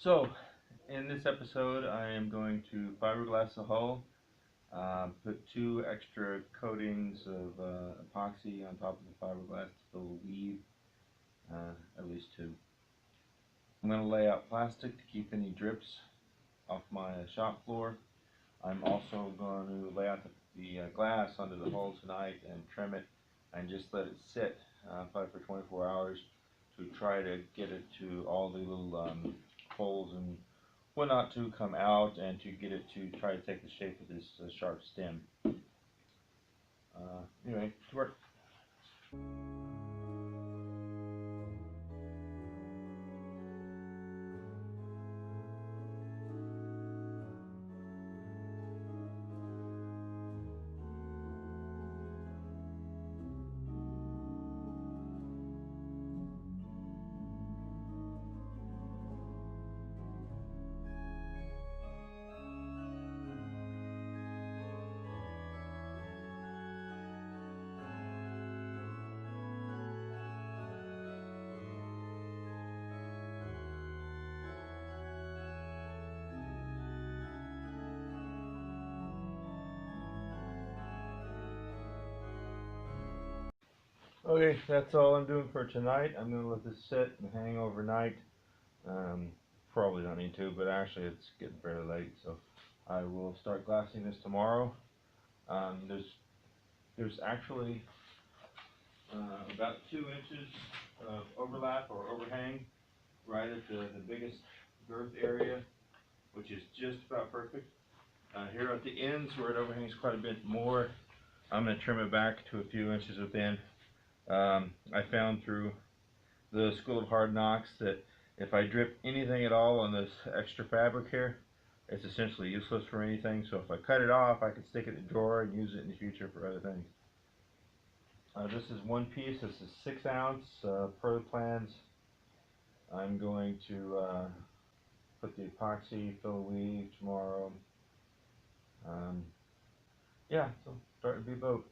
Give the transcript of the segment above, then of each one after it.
So, in this episode, I am going to fiberglass the hull, put two extra coatings of epoxy on top of the fiberglass to fill the weave, at least two. I'm going to lay out plastic to keep any drips off my shop floor. I'm also going to lay out the glass under the hull tonight and trim it and just let it sit probably for 24 hours to try to get it to all the little holes and whatnot to come out and to get it to try to take the shape of this sharp stem. Anyway, to work. Okay, that's all I'm doing for tonight. I'm going to let this sit and hang overnight. Um, Probably don't need to, but actually it's getting fairly late, so I will start glassing this tomorrow. There's actually about 2 inches of overlap or overhang right at the biggest girth area, which is just about perfect. Here at the ends where it overhangs quite a bit more, I'm going to trim it back to a few inches within. I found through the School of Hard Knocks that if I drip anything at all on this extra fabric here, it's essentially useless for anything. So if I cut it off, I can stick it in a drawer and use it in the future for other things. This is one piece. This is 6 ounce per the plans. I'm going to put the epoxy, fill the weave tomorrow. Yeah, so starting to be a boat.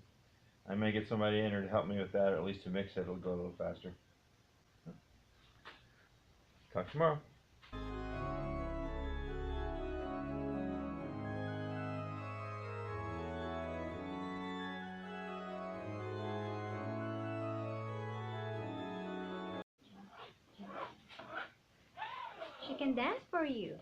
I may get somebody in here to help me with that, or at least to mix it. It'll go a little faster. Talk tomorrow. She can dance for you.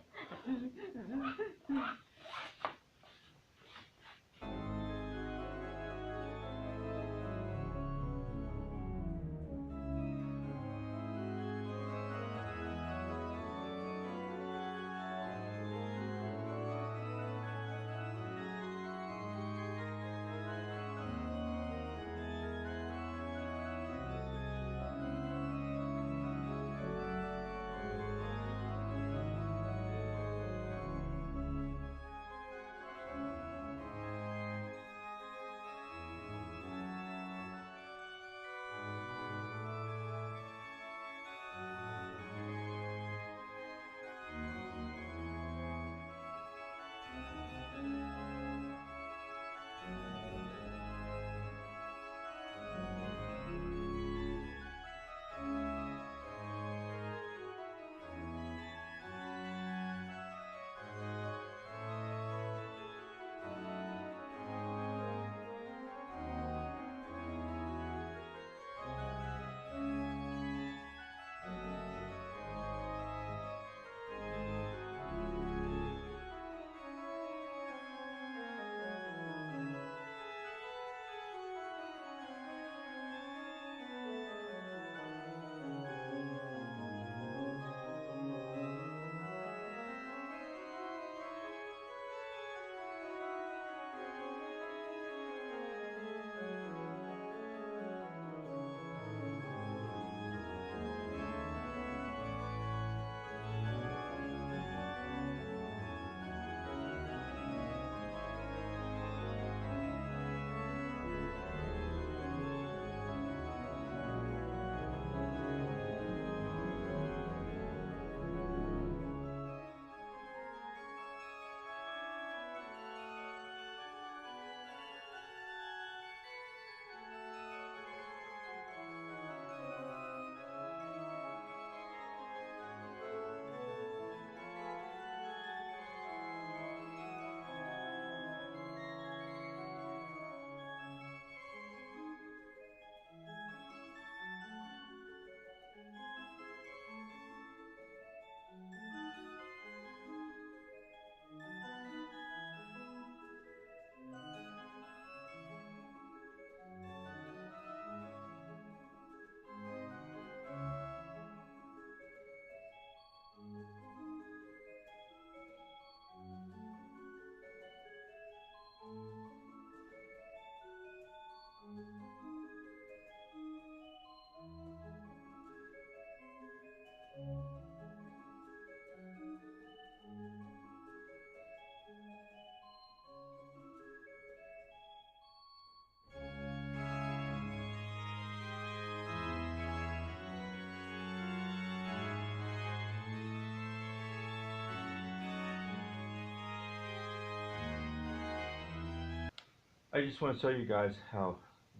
I just want to show you guys how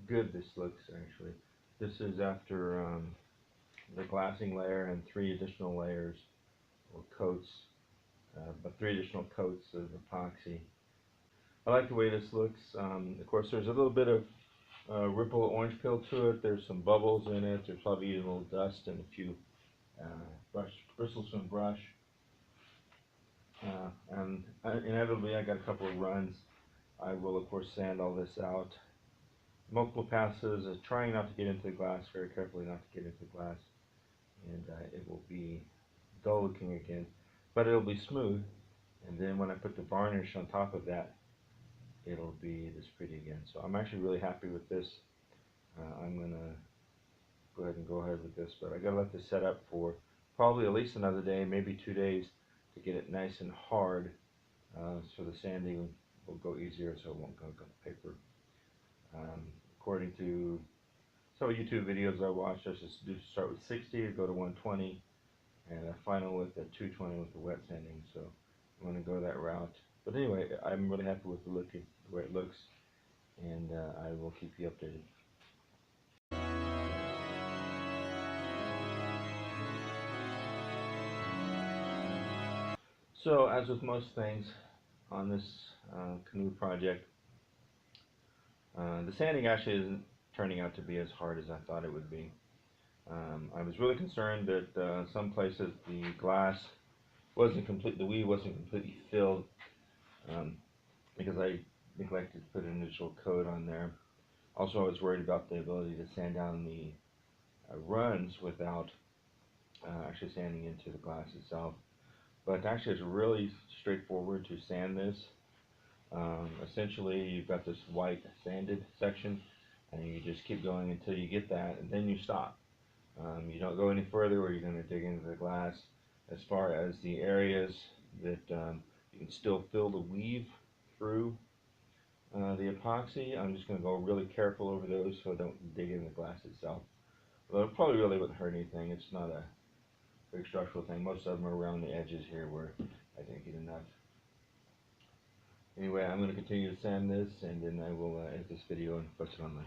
good this looks actually. This is after the glassing layer and 3 additional layers or coats, but 3 additional coats of epoxy. I like the way this looks. Of course, there's a little bit of ripple orange peel to it. There's some bubbles in it. There's probably a little dust and a few bristles from brush. And inevitably, I got a couple of runs. I will, of course, sand all this out. Multiple passes, trying not to get into the glass, very carefully not to get into the glass. And it will be dull looking again, but it'll be smooth. And then when I put the varnish on top of that, it'll be this pretty again. So I'm actually really happy with this. I'm going to go ahead with this, but I got to let this set up for probably at least another day, maybe 2 days, to get it nice and hard, so the sanding will go easier, so it won't gunk on the paper. According to some YouTube videos I watched, I just start with 60, go to 120, and a final with a 220 with the wet sanding. So I'm going to go that route. But anyway, I'm really happy with the way it looks, and I will keep you updated. So, as with most things on this canoe project, the sanding actually isn't turning out to be as hard as I thought it would be. I was really concerned that some places the glass the weave wasn't completely filled, because I neglected to put an initial coat on there. Also, I was worried about the ability to sand down the runs without actually sanding into the glass itself. But actually, it's really straightforward to sand this. Essentially, you've got this white sanded section, and you just keep going until you get that, and then you stop. You don't go any further, or you're going to dig into the glass. As far as the areas that you can still fill the weave through the epoxy, I'm just going to go really careful over those so I don't dig in the glass itself. Well, it probably really wouldn't hurt anything. It's not a big structural thing. Most of them are around the edges here where I didn't get enough. Anyway, I'm going to continue to sand this, and then I will edit this video and post it online.